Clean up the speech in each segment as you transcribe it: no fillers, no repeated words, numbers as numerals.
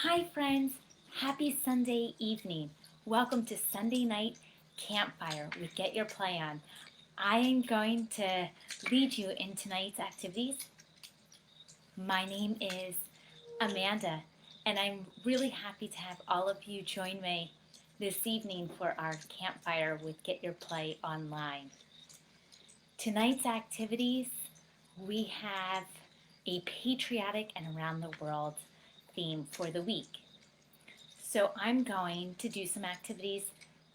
Hi friends, happy Sunday evening. Welcome to Sunday Night Campfire with Get Your Play On. I am going to lead you in tonight's activities. My name is Amanda and I'm really happy to have all of you join me this evening for our campfire with Get Your Play Online. Tonight's activities, we have a patriotic and around the world theme for the week. So I'm going to do some activities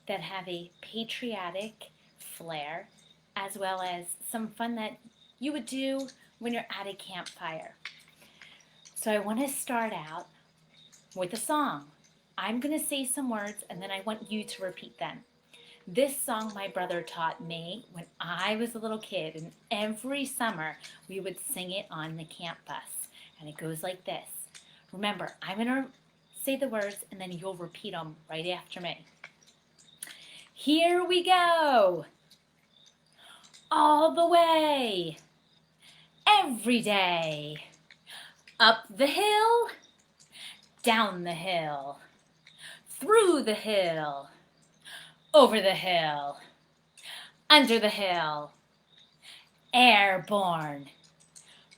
that have a patriotic flair, as well as some fun that you would do when you're at a campfire. So I want to start out with a song. I'm going to say some words and then I want you to repeat them. This song my brother taught me when I was a little kid, and every summer we would sing it on the camp bus. And it goes like this. Remember, I'm going to say the words and then you'll repeat them right after me. Here we go. All the way. Every day. Up the hill. Down the hill. Through the hill. Over the hill. Under the hill. Airborne.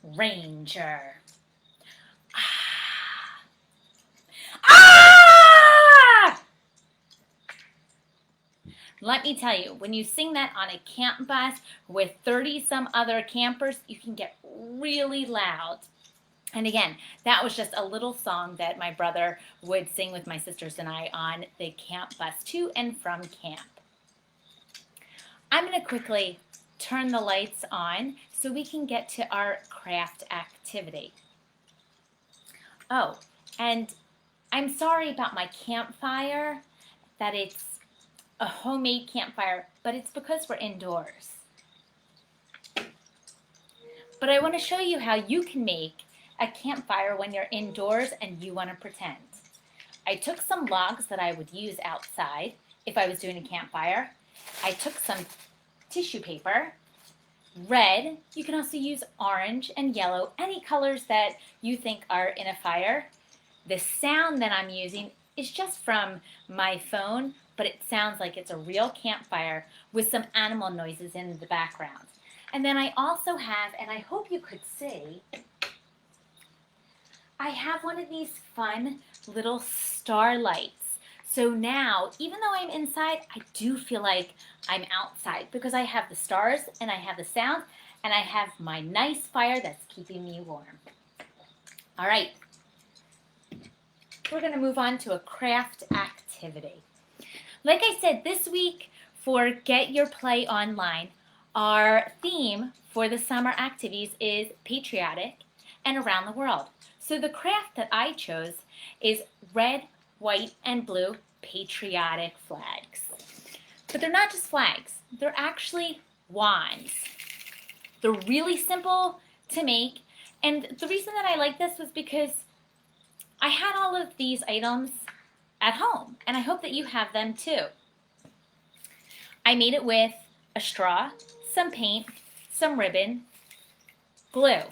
Ranger. Let me tell you, when you sing that on a camp bus with 30 some other campers, you can get really loud. And again, that was just a little song that my brother would sing with my sisters and I on the camp bus to and from camp. I'm going to quickly turn the lights on so we can get to our craft activity. Oh, and I'm sorry about my campfire, that it's a homemade campfire, but it's because we're indoors. But I want to show you how you can make a campfire when you're indoors and you want to pretend. I took some logs that I would use outside if I was doing a campfire. I took some tissue paper, red, you can also use orange and yellow, any colors that you think are in a fire. The sound that I'm using is just from my phone, but it sounds like it's a real campfire with some animal noises in the background. And then I also have, and I hope you could see, I have one of these fun little star lights. So now, even though I'm inside, I do feel like I'm outside because I have the stars and I have the sound and I have my nice fire that's keeping me warm. All right, we're going to move on to a craft activity. Like I said, this week for Get Your Play Online, our theme for the summer activities is patriotic and around the world. So the craft that I chose is red, white, and blue patriotic flags. But they're not just flags, they're actually wands. They're really simple to make, and the reason that I like this was because I had all of these items at home, and I hope that you have them too. I made it with a straw, some paint, some ribbon, glue.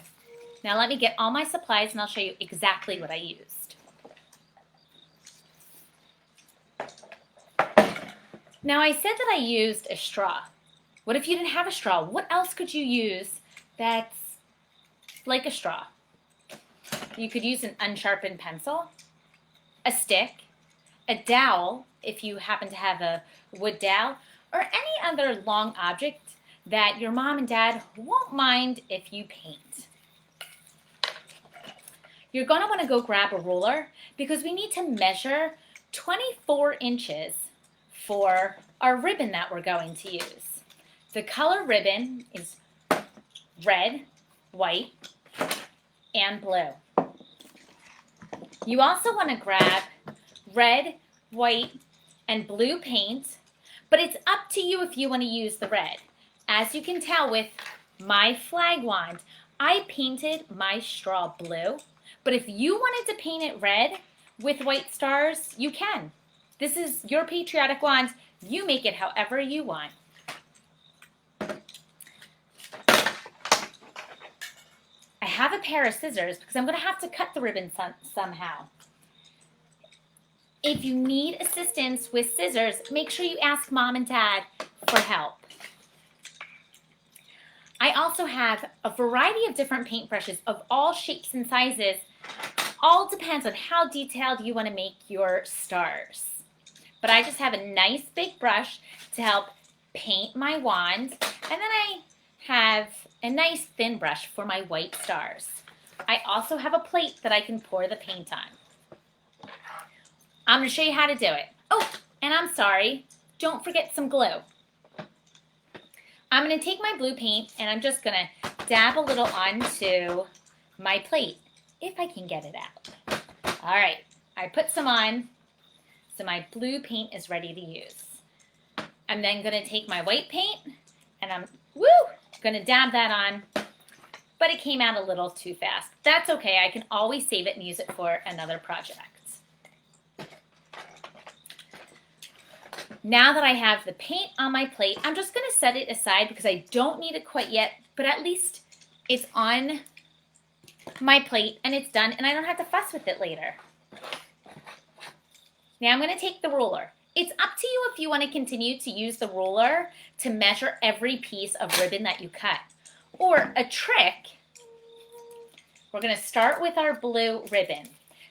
Now let me get all my supplies and I'll show you exactly what I used. Now I said that I used a straw. What if you didn't have a straw? What else could you use that's like a straw? You could use an unsharpened pencil, a stick, a dowel, if you happen to have a wood dowel, or any other long object that your mom and dad won't mind if you paint. You're going to want to go grab a ruler because we need to measure 24 inches for our ribbon that we're going to use. The color ribbon is red, white, and blue. You also want to grab red, white, and blue paint, but it's up to you if you want to use the red. As you can tell with my flag wand, I painted my straw blue, but if you wanted to paint it red with white stars, you can. This is your patriotic wand. You make it however you want. I have a pair of scissors because I'm going to have to cut the ribbon somehow. If you need assistance with scissors, make sure you ask Mom and Dad for help. I also have a variety of different paintbrushes of all shapes and sizes. All depends on how detailed you want to make your stars. But I just have a nice big brush to help paint my wand, and then I have a nice thin brush for my white stars. I also have a plate that I can pour the paint on. I'm going to show you how to do it. Oh, and I'm sorry, don't forget some glue. I'm going to take my blue paint and I'm just going to dab a little onto my plate, if I can get it out. All right, I put some on, so my blue paint is ready to use. I'm then going to take my white paint and I'm going to dab that on, but it came out a little too fast. That's okay, I can always save it and use it for another project. Now that I have the paint on my plate, I'm just going to set it aside because I don't need it quite yet, but at least it's on my plate and it's done and I don't have to fuss with it later. Now I'm going to take the ruler. It's up to you if you want to continue to use the ruler to measure every piece of ribbon that you cut. Or a trick, we're going to start with our blue ribbon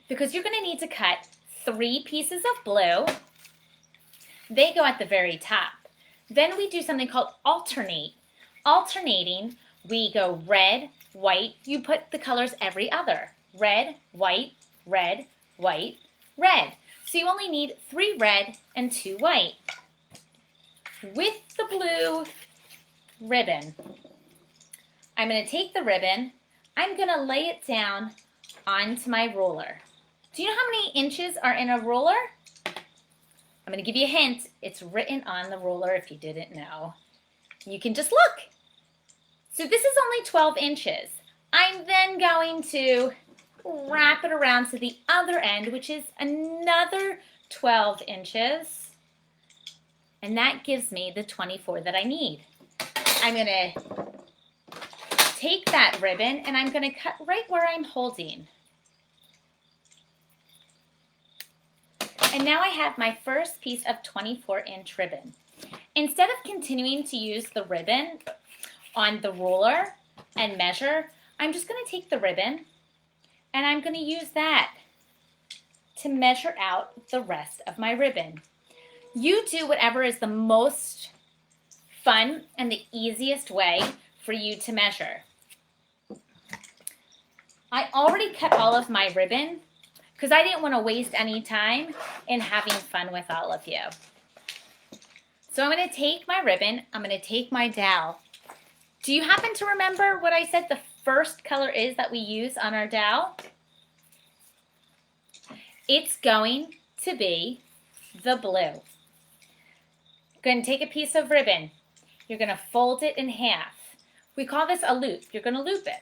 because you're going to need to cut 3 pieces of blue. They go at the very top. Then we do something called alternate. Alternating, we go red, white. You put the colors every other. Red, white, red, white, red. So you only need 3 red and 2 white. With the blue ribbon, I'm going to take the ribbon, I'm going to lay it down onto my ruler. Do you know how many inches are in a ruler? I'm going to give you a hint. It's written on the ruler if you didn't know. You can just look. So this is only 12 inches. I'm then going to wrap it around to the other end, which is another 12 inches. And that gives me the 24 that I need. I'm going to take that ribbon and I'm going to cut right where I'm holding. And now I have my first piece of 24-inch ribbon. Instead of continuing to use the ribbon on the ruler and measure, I'm just going to take the ribbon and I'm going to use that to measure out the rest of my ribbon. You do whatever is the most fun and the easiest way for you to measure. I already cut all of my ribbon because I didn't want to waste any time in having fun with all of you. So I'm going to take my ribbon, I'm going to take my dowel. Do you happen to remember what I said the first color is that we use on our dowel? It's going to be the blue. Going to take a piece of ribbon. You're going to fold it in half. We call this a loop. You're going to loop it.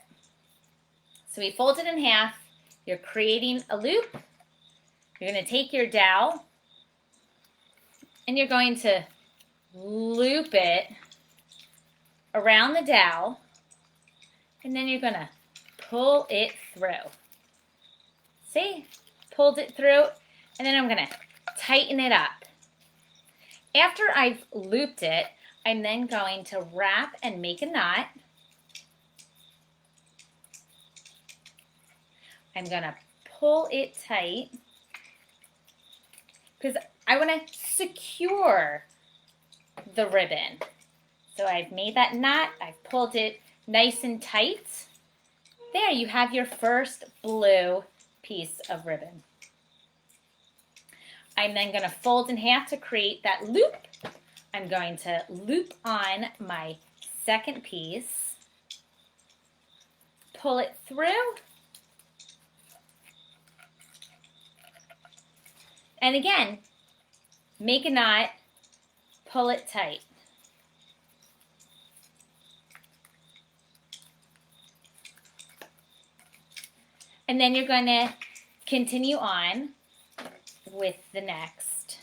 So we fold it in half. You're creating a loop. You're going to take your dowel and you're going to loop it around the dowel and then you're going to pull it through. See? Pulled it through and then I'm going to tighten it up. After I've looped it, I'm then going to wrap and make a knot. I'm going to pull it tight because I want to secure the ribbon. So I've made that knot, I've pulled it nice and tight. There you have your first blue piece of ribbon. I'm then going to fold in half to create that loop. I'm going to loop on my second piece, pull it through, and again, make a knot, pull it tight. And then you're going to continue on with the next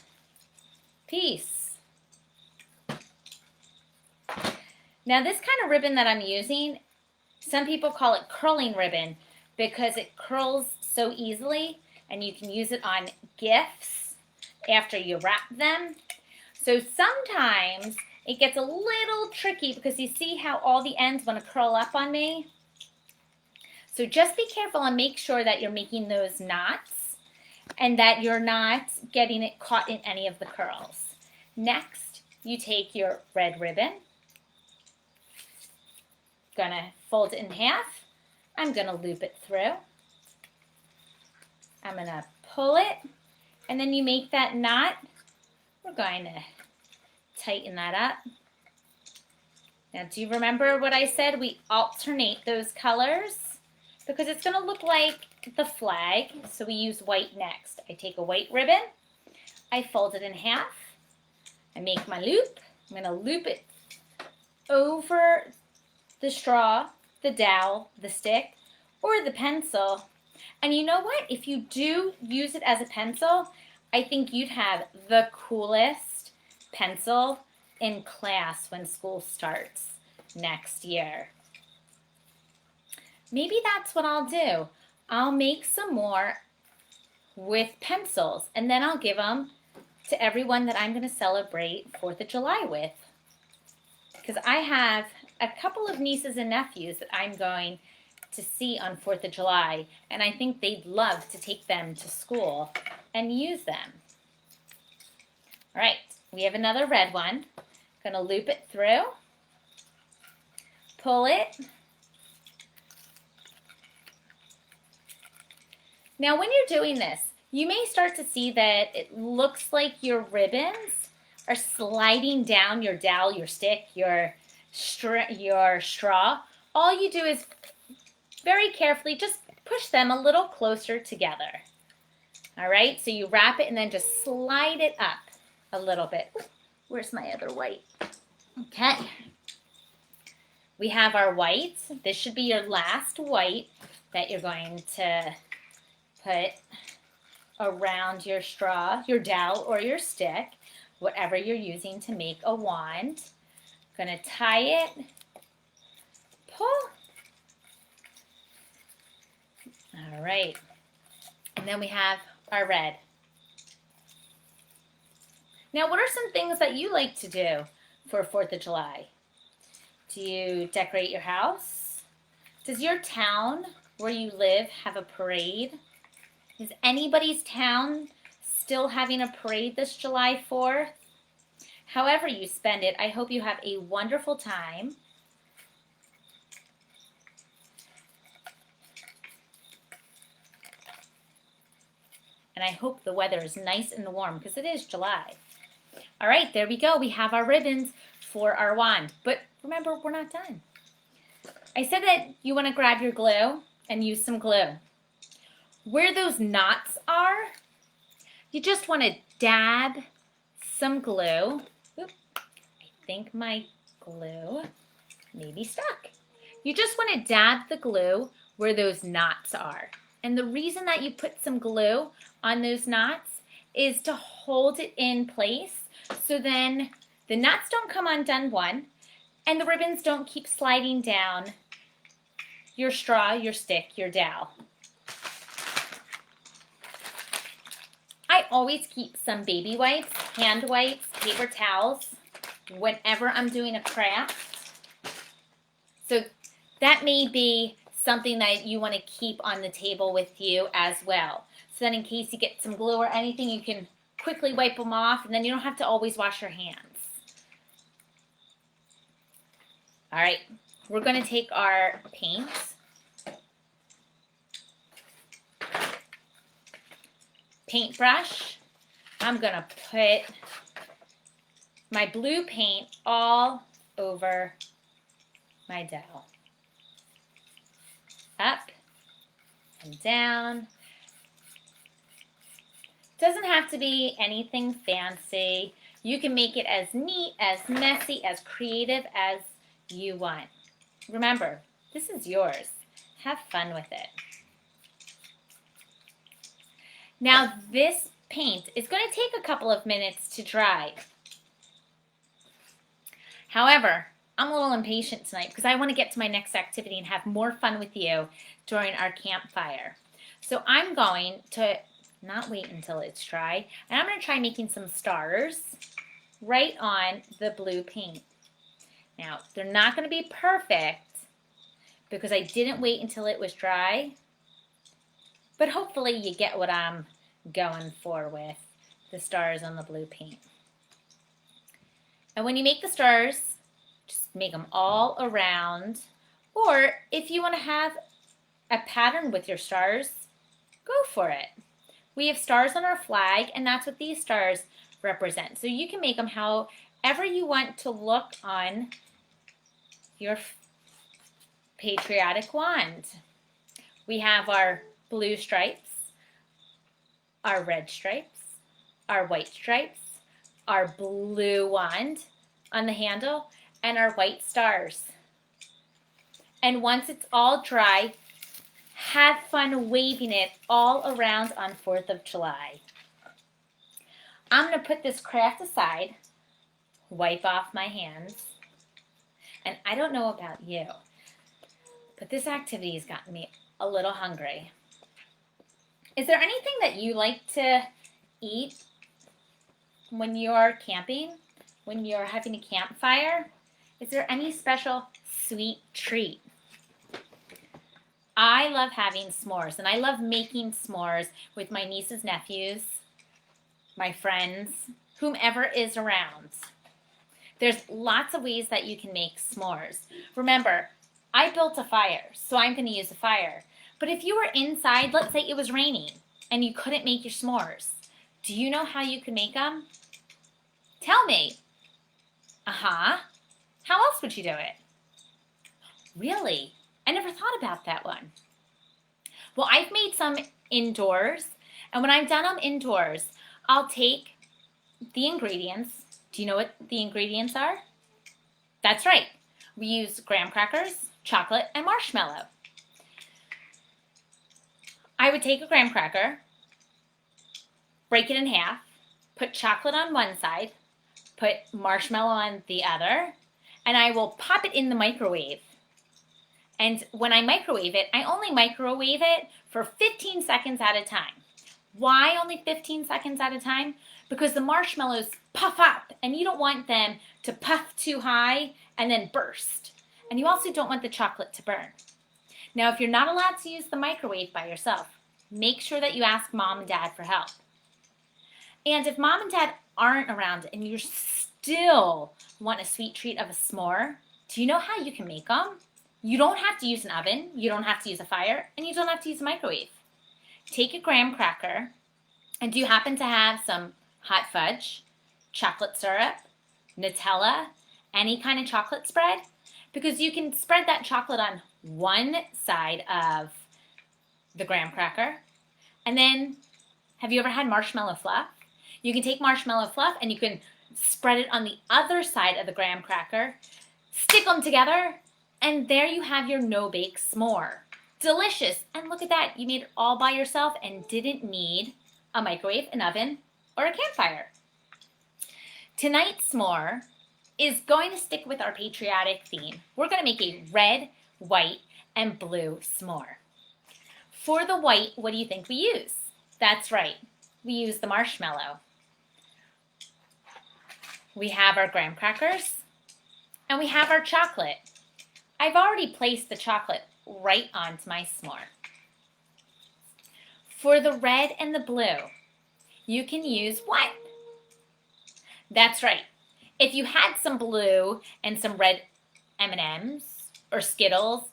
piece. Now this kind of ribbon that I'm using, some people call it curling ribbon because it curls so easily and you can use it on gifts after you wrap them. So sometimes it gets a little tricky because you see how all the ends want to curl up on me? So just be careful and make sure that you're making those knots and that you're not getting it caught in any of the curls. Next, you take your red ribbon. Gonna fold it in half. I'm gonna loop it through. I'm gonna pull it, and then you make that knot. We're going to tighten that up. Now, do you remember what I said? We alternate those colors because it's gonna look like the flag, so we use white next. I take a white ribbon, I fold it in half, I make my loop. I'm gonna loop it over the straw, the dowel, the stick, or the pencil. And you know what? If you do use it as a pencil, I think you'd have the coolest pencil in class when school starts next year. Maybe that's what I'll do. I'll make some more with pencils, and then I'll give them to everyone that I'm going to celebrate 4th of July with. Because I have a couple of nieces and nephews that I'm going to see on 4th of July, and I think they'd love to take them to school and use them. All right, we have another red one. Going to loop it through, pull it. Now when you're doing this, you may start to see that it looks like your ribbons are sliding down your dowel, your stick, your straw. All you do is very carefully just push them a little closer together. All right, so you wrap it and then just slide it up a little bit. Ooh, where's my other white? Okay. We have our white. This should be your last white that you're going to put around your straw, your dowel, or your stick, whatever you're using to make a wand. Going to tie it, pull. All right. And then we have our red. Now, what are some things that you like to do for 4th of July? Do you decorate your house? Does your town where you live have a parade? Is anybody's town still having a parade this July 4th? However you spend it, I hope you have a wonderful time. And I hope the weather is nice and warm because it is July. All right, there we go. We have our ribbons for our wand. But remember, we're not done. I said that you want to grab your glue and use some glue. Where those knots are, you just want to dab some glue. Oop, I think my glue may be stuck. You just want to dab the glue where those knots are. And the reason that you put some glue on those knots is to hold it in place so then the knots don't come undone, one, and the ribbons don't keep sliding down your straw, your stick, your dowel. I always keep some baby wipes, hand wipes, paper towels whenever I'm doing a craft. So that may be something that you want to keep on the table with you as well. So then in case you get some glue or anything, you can quickly wipe them off and then you don't have to always wash your hands. All right, we're going to take our paint. Paintbrush. I'm going to put my blue paint all over my dowel. Up and down. Doesn't have to be anything fancy. You can make it as neat, as messy, as creative as you want. Remember, this is yours. Have fun with it. Now this paint is going to take a couple of minutes to dry. However, I'm a little impatient tonight because I want to get to my next activity and have more fun with you during our campfire. So I'm going to not wait until it's dry. And I'm going to try making some stars right on the blue paint. Now, they're not going to be perfect because I didn't wait until it was dry, but hopefully you get what I'm going for with the stars on the blue paint. And when you make the stars, just make them all around, or if you want to have a pattern with your stars, go for it. We have stars on our flag, and that's what these stars represent. So you can make them however you want to look on your patriotic wand. We have our blue stripes, our red stripes, our white stripes, our blue wand on the handle, and our white stars. And once it's all dry, have fun waving it all around on 4th of July. I'm going to put this craft aside, wipe off my hands, and I don't know about you, but this activity has gotten me a little hungry. Is there anything that you like to eat when you're camping, when you're having a campfire? Is there any special sweet treat? I love having s'mores, and I love making s'mores with my nieces, nephews, my friends, whomever is around. There's lots of ways that you can make s'mores. Remember, I built a fire, so I'm going to use a fire. But if you were inside, let's say it was raining, and you couldn't make your s'mores, do you know how you could make them? Tell me. How else would you do it? Really? I never thought about that one. Well, I've made some indoors, and when I've done them indoors, I'll take the ingredients. Do you know what the ingredients are? That's right. We use graham crackers, chocolate, and marshmallow. I would take a graham cracker, break it in half, put chocolate on one side, put marshmallow on the other, and I will pop it in the microwave. And when I microwave it, I only microwave it for 15 seconds at a time. Why only 15 seconds at a time? Because the marshmallows puff up, and you don't want them to puff too high and then burst. And you also don't want the chocolate to burn. Now, if you're not allowed to use the microwave by yourself, make sure that you ask mom and dad for help. And if mom and dad aren't around and you still want a sweet treat of a s'more, do you know how you can make them? You don't have to use an oven, you don't have to use a fire, and you don't have to use a microwave. Take a graham cracker, and do you happen to have some hot fudge, chocolate syrup, Nutella, any kind of chocolate spread? Because you can spread that chocolate on one side of the graham cracker. And then, have you ever had marshmallow fluff? You can take marshmallow fluff and you can spread it on the other side of the graham cracker, stick them together, and there you have your no-bake s'more. Delicious. And look at that. You made it all by yourself and didn't need a microwave, an oven, or a campfire. Tonight's s'more is going to stick with our patriotic theme. We're going to make a red, white, and blue s'more. For the white, what do you think we use? That's right. We use the marshmallow. We have our graham crackers, and we have our chocolate. I've already placed the chocolate right onto my s'more. For the red and the blue, you can use what? That's right. If you had some blue and some red M&Ms or Skittles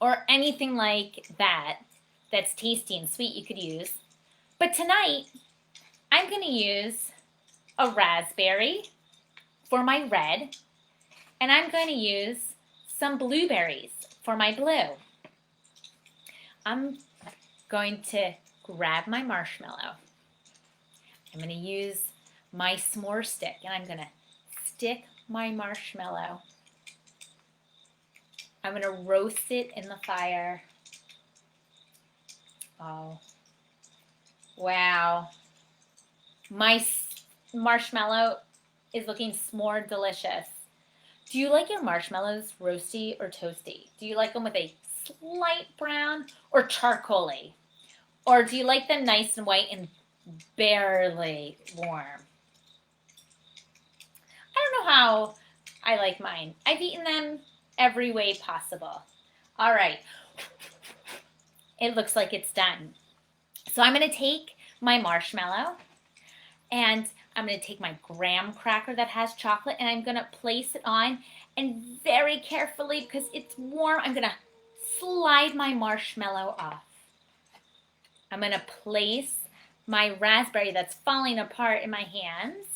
or anything like that that's tasty and sweet, you could use. But tonight, I'm going to use a raspberry for my red, and I'm going to use some blueberries for my blue. I'm going to grab my marshmallow. I'm going to use my s'more stick, and I'm going to stick my marshmallow. I'm going to roast it in the fire. Oh, wow. My marshmallow is looking s'more delicious. Do you like your marshmallows roasty or toasty? Do you like them with a slight brown or charcoaly? Or do you like them nice and white and barely warm. I don't know how I like mine. I've eaten them every way possible. All right, it looks like it's done. So I'm going to take my marshmallow and I'm going to take my graham cracker that has chocolate and I'm going to place it on, and very carefully, because it's warm, I'm going to slide my marshmallow off. I'm going to place my raspberry that's falling apart in my hands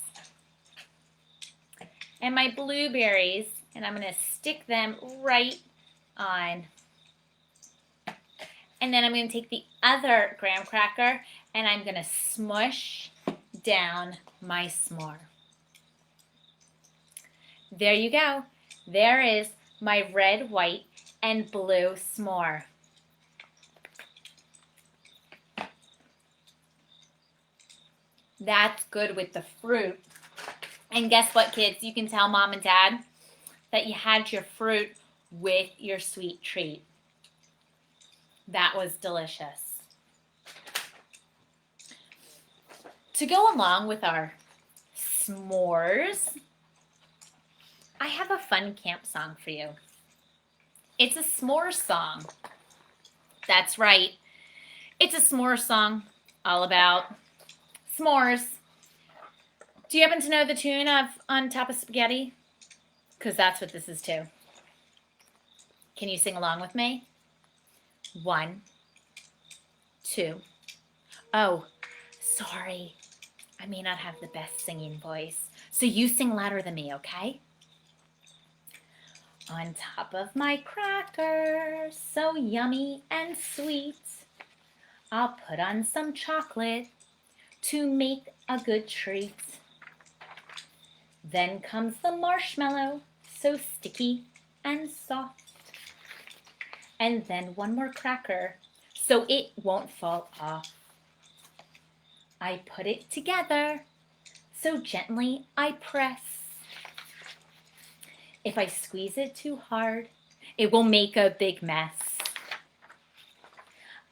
and my blueberries, and I'm going to stick them right on. And then I'm going to take the other graham cracker and I'm going to smush down my s'more. There you go. There is my red, white, and blue s'more. That's good with the fruit. And guess what, kids? You can tell mom and dad that you had your fruit with your sweet treat. That was delicious. To go along with our s'mores, I have a fun camp song for you. It's a s'mores song. That's right. It's a s'mores song all about s'mores. Do you happen to know the tune of On Top of Spaghetti? Because that's what this is too. Can you sing along with me? 1, 2. Oh, sorry. I may not have the best singing voice, so you sing louder than me, okay? On top of my crackers, so yummy and sweet, I'll put on some chocolate to make a good treat. Then comes the marshmallow, so sticky and soft. And then one more cracker, so it won't fall off. I put it together, so gently I press. If I squeeze it too hard, it will make a big mess.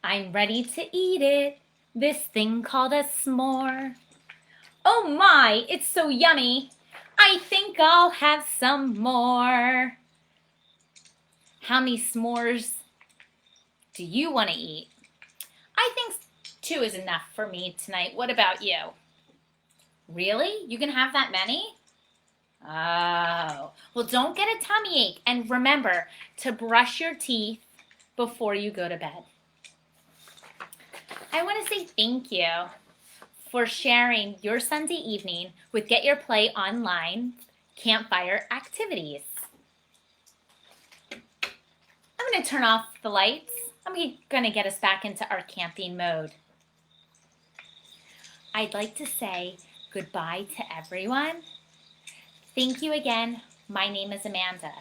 I'm ready to eat it, this thing called a s'more. Oh my, it's so yummy. I think I'll have some more. How many s'mores do you want to eat? I think 2 is enough for me tonight. What about you? Really? You can have that many? Oh, well, don't get a tummy ache. And remember to brush your teeth before you go to bed. I want to say thank you for sharing your Sunday evening with Get Your Play Online campfire activities. I'm going to turn off the lights. I'm going to get us back into our camping mode. I'd like to say goodbye to everyone. Thank you again. My name is Amanda.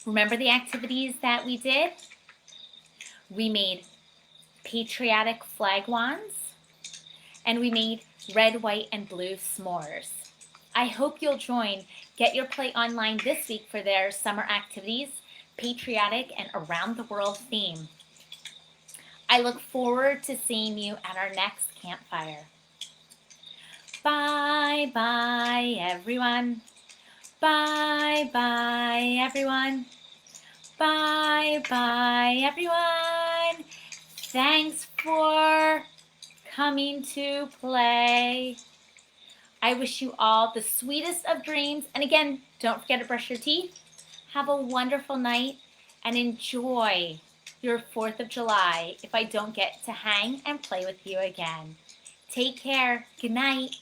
Remember the activities that we did? We made patriotic flag wands, and we made red, white, and blue s'mores. I hope you'll join Get Your Play Online this week for their summer activities, patriotic and around the world theme. I look forward to seeing you at our next campfire. Bye bye everyone. Bye bye everyone. Bye bye everyone. Thanks for coming to play. I wish you all the sweetest of dreams. And again, don't forget to brush your teeth. Have a wonderful night and enjoy your 4th of July if I don't get to hang and play with you again. Take care. Good night.